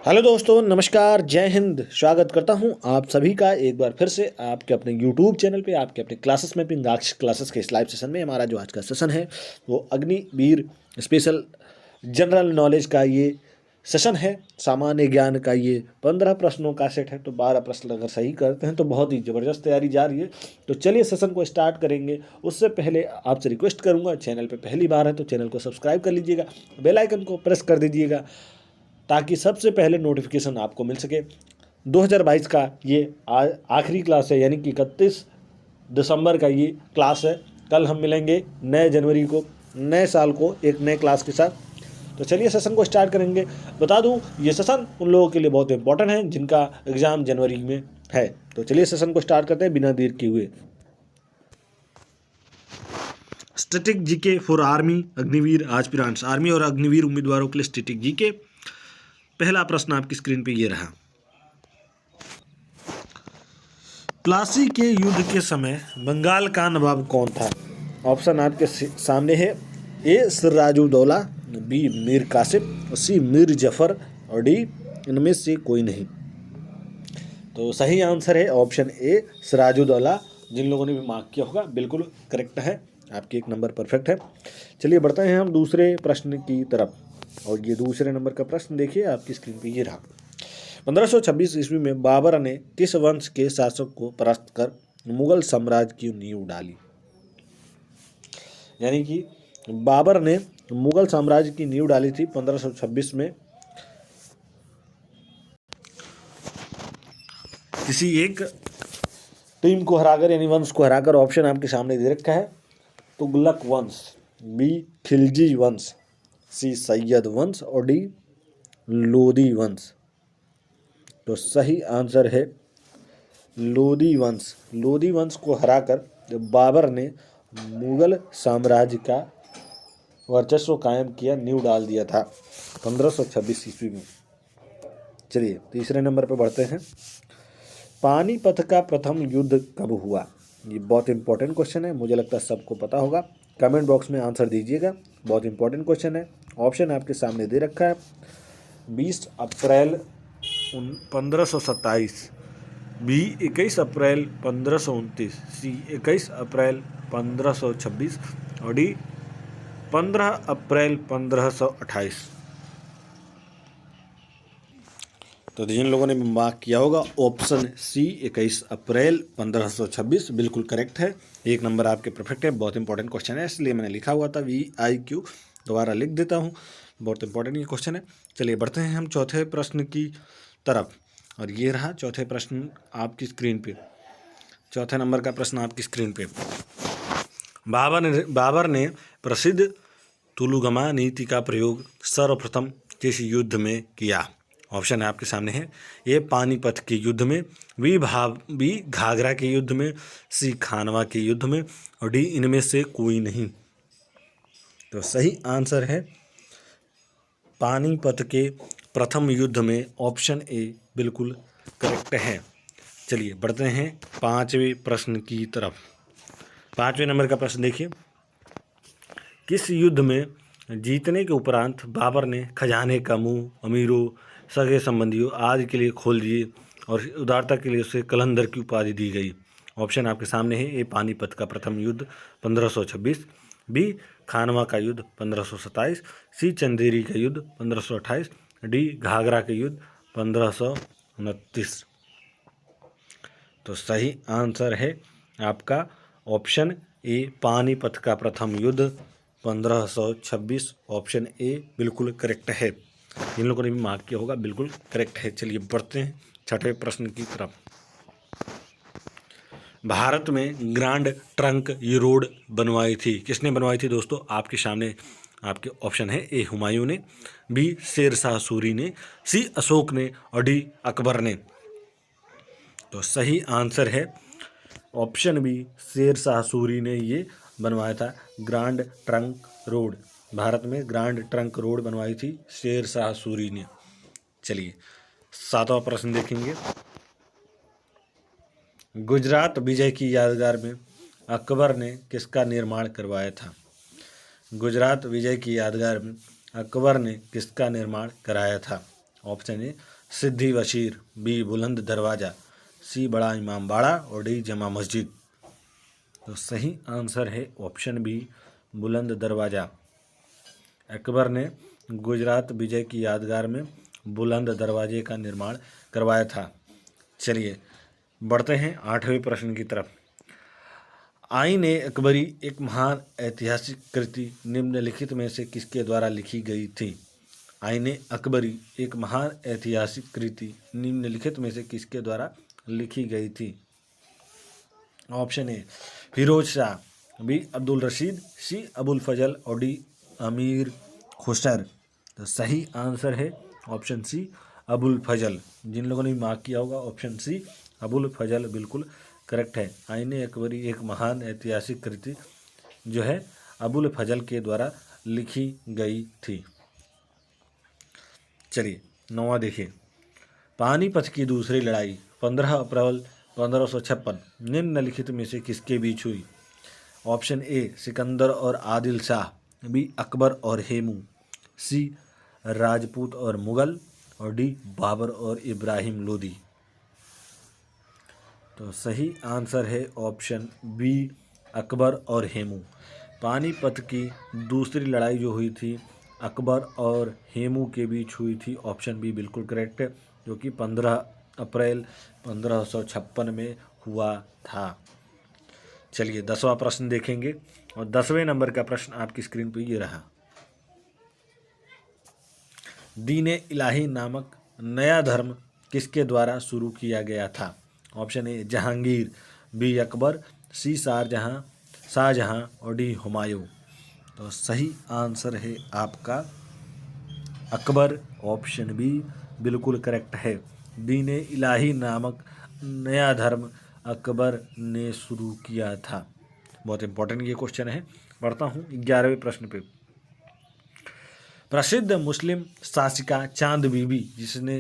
Hello दोस्तों, नमस्कार, जय हिंद। स्वागत करता हूं आप सभी का एक बार फिर से आपके अपने यूट्यूब चैनल पे, आपके अपने क्लासेस में, पिंगाक्ष क्लासेस के इस लाइव सेशन में। हमारा जो आज का सेशन है वो अग्निवीर स्पेशल जनरल नॉलेज का ये सेशन है। सामान्य ज्ञान का ये 15 प्रश्नों का सेट है, तो 12 प्रश्न अगर सही करते हैं तो बहुत ही ज़बरदस्त तैयारी जा रही है। तो चलिए सेशन को स्टार्ट करेंगे। उससे पहले आपसे रिक्वेस्ट करूँगा, चैनल पर पहली बार है तो चैनल को सब्सक्राइब कर लीजिएगा, बेल आइकन को प्रेस कर दीजिएगा ताकि सबसे पहले नोटिफिकेशन आपको मिल सके। 2022 का ये आखिरी क्लास है, यानी कि 31 दिसंबर का ये क्लास है। कल हम मिलेंगे नए जनवरी को, नए साल को, एक नए क्लास के साथ। तो चलिए सेशन को स्टार्ट करेंगे। बता दूं, ये सेशन उन लोगों के लिए बहुत इंपॉर्टेंट है जिनका एग्ज़ाम जनवरी में है। तो चलिए सेशन को स्टार्ट करते हैं बिना देर किए हुए। Static GK for army Agniveer aspirants, army और अग्निवीर उम्मीदवारों के लिए स्टैटिक जीके। पहला प्रश्न आपकी स्क्रीन पे ये रहा। प्लासी के युद्ध के समय बंगाल का नवाब कौन था? ऑप्शन आपके सामने है। ए सिराजुद्दौला, बी मीर कासिम, सी मीर जफर और डी इनमें से कोई नहीं। तो सही आंसर है ऑप्शन ए सिराजुद्दौला। जिन लोगों ने भी मार्क किया होगा बिल्कुल करेक्ट है, आपके एक नंबर परफेक्ट है। चलिए बढ़ते हैं हम दूसरे प्रश्न की तरफ। और ये दूसरे नंबर का प्रश्न देखिए आपकी स्क्रीन पे ये रहा। 1526 ईस्वी में बाबर ने किस वंश के शासक को परास्त कर मुगल साम्राज्य की नींव डाली? यानी कि बाबर ने मुगल साम्राज्य की नींव डाली थी 1526 में। किसी एक टीम को हराकर, यानी वंश को हराकर। ऑप्शन आपके सामने दे रखा है। तुगलक वंश, बी खिलजी वंश, सी सैयद वंश और डी लोदी वंश। तो सही आंसर है लोदी वंश। लोदी वंश को हराकर जब बाबर ने मुगल साम्राज्य का वर्चस्व कायम किया, नींव डाल दिया था 1526 ईस्वी में। चलिए तीसरे नंबर पर बढ़ते हैं। पानीपत का प्रथम युद्ध कब हुआ? ये बहुत इंपॉर्टेंट क्वेश्चन है, मुझे लगता है सबको पता होगा। कमेंट बॉक्स में आंसर दीजिएगा, बहुत इंपॉर्टेंट क्वेश्चन है। ऑप्शन आपके सामने दे रखा है। 20 अप्रैल 1527, बी 21 अप्रैल 1529, सी 21 अप्रैल 1526 और डी 15 अप्रैल 1528। तो जिन लोगों ने मार्क किया होगा ऑप्शन सी 21 अप्रैल 1526 बिल्कुल करेक्ट है। एक नंबर आपके परफेक्ट है। बहुत इंपॉर्टेंट क्वेश्चन है, इसलिए मैंने लिखा हुआ था VIQ, दोबारा लिख देता हूँ। बहुत इंपॉर्टेंट ये क्वेश्चन है। चलिए बढ़ते हैं हम चौथे प्रश्न की तरफ। और ये रहा चौथे प्रश्न आपकी स्क्रीन पे। चौथे नंबर का प्रश्न आपकी स्क्रीन पे। बाबर ने प्रसिद्ध तुलुगमा नीति का प्रयोग सर्वप्रथम किस युद्ध में किया? ऑप्शन आपके सामने है। ए पानीपत के युद्ध में, बी घाघरा के युद्ध में, सी खानवा के युद्ध में और डी इनमें से कोई नहीं। तो सही आंसर है पानीपत के प्रथम युद्ध में। ऑप्शन ए बिल्कुल करेक्ट है। चलिए बढ़ते हैं पांचवें प्रश्न की तरफ। पांचवें नंबर का प्रश्न देखिए। किस युद्ध में जीतने के उपरांत बाबर ने खजाने का मुंह अमीरों, सगे संबंधियों आदि के लिए खोल दिए और उदारता के लिए उसे कलंदर की उपाधि दी गई? ऑप्शन आपके सामने है। ए पानीपत का प्रथम युद्ध 1526, बी खानवा का युद्ध 1527, सी चंदेरी का युद्ध 1528, डी घाघरा का युद्ध 1529। तो सही आंसर है आपका ऑप्शन ए पानीपत का प्रथम युद्ध 1526। ऑप्शन ए बिल्कुल करेक्ट है। इन लोगों ने भी मार्क किया होगा, बिल्कुल करेक्ट है। चलिए बढ़ते हैं छठे प्रश्न की तरफ। भारत में ग्रांड ट्रंक रोड बनवाई थी, किसने बनवाई थी दोस्तों? आपके सामने आपके ऑप्शन है। ए हुमायूं ने, बी शेर शाह सूरी ने, सी अशोक ने और डी अकबर ने। तो सही आंसर है ऑप्शन बी, शेर शाह सूरी ने ये बनवाया था ग्रांड ट्रंक रोड। भारत में ग्रांड ट्रंक रोड बनवाई थी शेर शाह सूरी ने। चलिए सातवां प्रश्न देखेंगे। गुजरात विजय की यादगार में अकबर ने किसका निर्माण करवाया था? गुजरात विजय की यादगार में अकबर ने किसका निर्माण कराया था? ऑप्शन ए सिद्दी वशीर, बी बुलंद दरवाज़ा, सी बड़ा इमाम बाड़ा और डी जमा मस्जिद। तो सही आंसर है ऑप्शन बी बुलंद दरवाज़ा। अकबर ने गुजरात विजय की यादगार में बुलंद दरवाजे का निर्माण करवाया था। चलिए बढ़ते हैं 8वें प्रश्न की तरफ। आईन ए अकबरी एक महान ऐतिहासिक कृति निम्नलिखित में से किसके द्वारा लिखी गई थी? आईन ए अकबरी एक महान ऐतिहासिक कृति निम्नलिखित में से किसके द्वारा लिखी गई थी? Option A Firoz Shah, B Abdul Rashid, C Abul Fazal और डी अमीर खुसर। तो सही आंसर है ऑप्शन सी अबुल फजल। जिन लोगों ने मार्क किया होगा ऑप्शन सी अबुल फजल बिल्कुल करेक्ट है। आईन ए अकबरी एक महान ऐतिहासिक कृति जो है अबुल फजल के द्वारा लिखी गई थी। चलिए 9वां देखिए। पानीपत की दूसरी लड़ाई 15 अप्रैल 1556 निम्नलिखित में से किसके बीच हुई? ऑप्शन ए सिकंदर और आदिल शाह, बी अकबर और हेमू, सी राजपूत और मुगल और डी बाबर और इब्राहिम लोदी। तो सही आंसर है ऑप्शन बी अकबर और हेमू। पानीपत की दूसरी लड़ाई जो हुई थी अकबर और हेमू के बीच हुई थी। ऑप्शन बी बिल्कुल करेक्ट है, जो कि 15 अप्रैल 1556 में हुआ था। चलिए 10वां प्रश्न देखेंगे और 10वें नंबर का प्रश्न आपकी स्क्रीन पर ये रहा। दीन इलाही नामक नया धर्म किसके द्वारा शुरू किया गया था? Option A Jahangir, B Akbar, C Shahjahan और डी हुमायूं। तो सही आंसर है आपका अकबर। ऑप्शन बी बिल्कुल करेक्ट है। दीन इलाही नामक नया धर्म अकबर ने शुरू किया था। बहुत इंपॉर्टेंट ये क्वेश्चन है। पढ़ता हूँ 11वें प्रश्न पे। प्रसिद्ध मुस्लिम शासिका चांद बीबी जिसने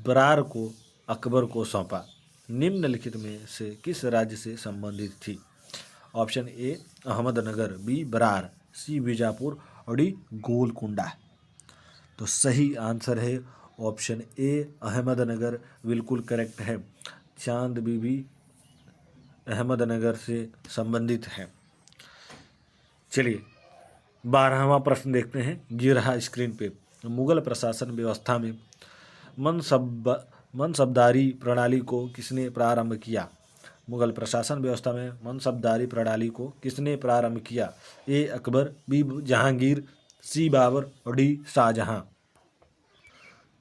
बरार को अकबर को सौंपा निम्नलिखित में से किस राज्य से संबंधित थी? Option A Ahmednagar, B Berar, C Bijapur और डी गोलकुंडा। तो सही आंसर है ऑप्शन ए अहमदनगर बिल्कुल करेक्ट है। चांद बीबी अहमदनगर से संबंधित है। चलिए 12वां प्रश्न देखते हैं। ये रहा स्क्रीन पे। मुगल प्रशासन व्यवस्था में मनसबदारी प्रणाली को किसने प्रारंभ किया? मुगल प्रशासन व्यवस्था में मनसबदारी प्रणाली को किसने प्रारंभ किया? ए अकबर, बी जहांगीर, सी बाबर और डी शाहजहां।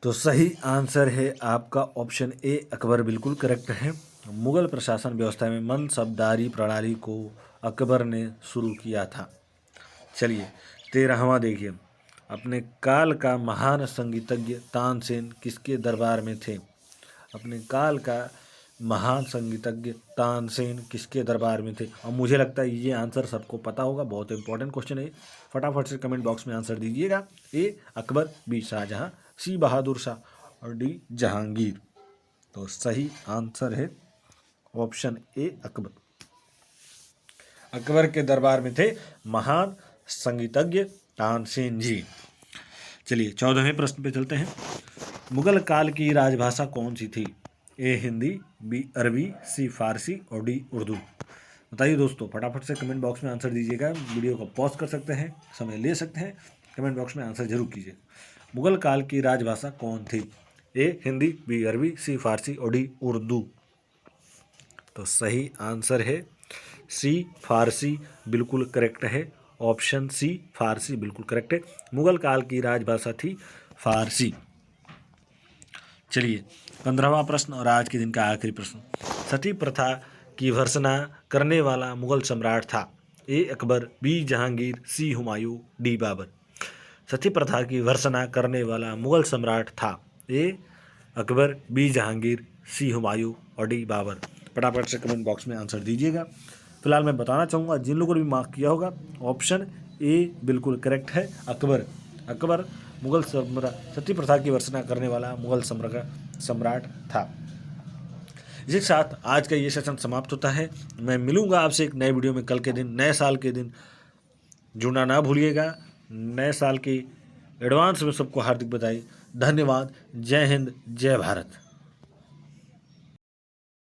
तो सही आंसर है आपका ऑप्शन ए अकबर बिल्कुल करेक्ट है। मुगल प्रशासन व्यवस्था में मनसबदारी प्रणाली को अकबर ने शुरू किया था। चलिए 13वां देखिए। अपने काल का महान संगीतज्ञ तानसेन किसके दरबार में थे? अपने काल का महान संगीतज्ञ तानसेन किसके दरबार में थे? और मुझे लगता है ये आंसर सबको पता होगा। बहुत इंपॉर्टेंट क्वेश्चन है। फटाफट से कमेंट बॉक्स में आंसर दीजिएगा। ए अकबर, बी शाहजहां, सी बहादुर शाह और डी जहांगीर। तो सही आंसर है ऑप्शन ए अकबर। अकबर के दरबार में थे महान संगीतज्ञ तानसेन जी। चलिए 14वें प्रश्न पे चलते हैं। मुगल काल की राजभाषा कौन सी थी? ए हिंदी, बी अरबी, सी फारसी और डी उर्दू। बताइए दोस्तों, फटाफट से कमेंट बॉक्स में आंसर दीजिएगा। वीडियो को पॉज कर सकते हैं, समय ले सकते हैं, कमेंट बॉक्स में आंसर जरूर कीजिए। मुगल काल की राजभाषा कौन थी? ए हिंदी, बी अरबी, सी फारसी और डी उर्दू। तो सही आंसर है सी फारसी बिल्कुल करेक्ट है। ऑप्शन सी फारसी बिल्कुल करेक्ट है। मुगल काल की राजभाषा थी फारसी। चलिए 15वां प्रश्न और आज के दिन का आखिरी प्रश्न। सती प्रथा की भर्त्सना करने वाला मुगल सम्राट था? ए अकबर, बी जहांगीर, सी हुमायूं, डी बाबर। सती प्रथा की भर्त्सना करने वाला मुगल सम्राट था? ए अकबर, बी जहांगीर, सी हुमायूं और डी बाबर। फटाफट से कमेंट बॉक्स में आंसर दीजिएगा। फिलहाल मैं बताना चाहूँगा जिन लोगों ने भी मार्क किया होगा ऑप्शन ए बिल्कुल करेक्ट है। अकबर मुगल सती प्रथा की भर्त्सना करने वाला मुगल सम्राट था। इसी के साथ आज का ये सेशन समाप्त होता है। मैं मिलूंगा आपसे एक नए वीडियो में कल के दिन, नए साल के दिन। जुड़ना ना भूलिएगा। नए साल की एडवांस में सबको हार्दिक बधाई। धन्यवाद। जय हिंद, जय भारत।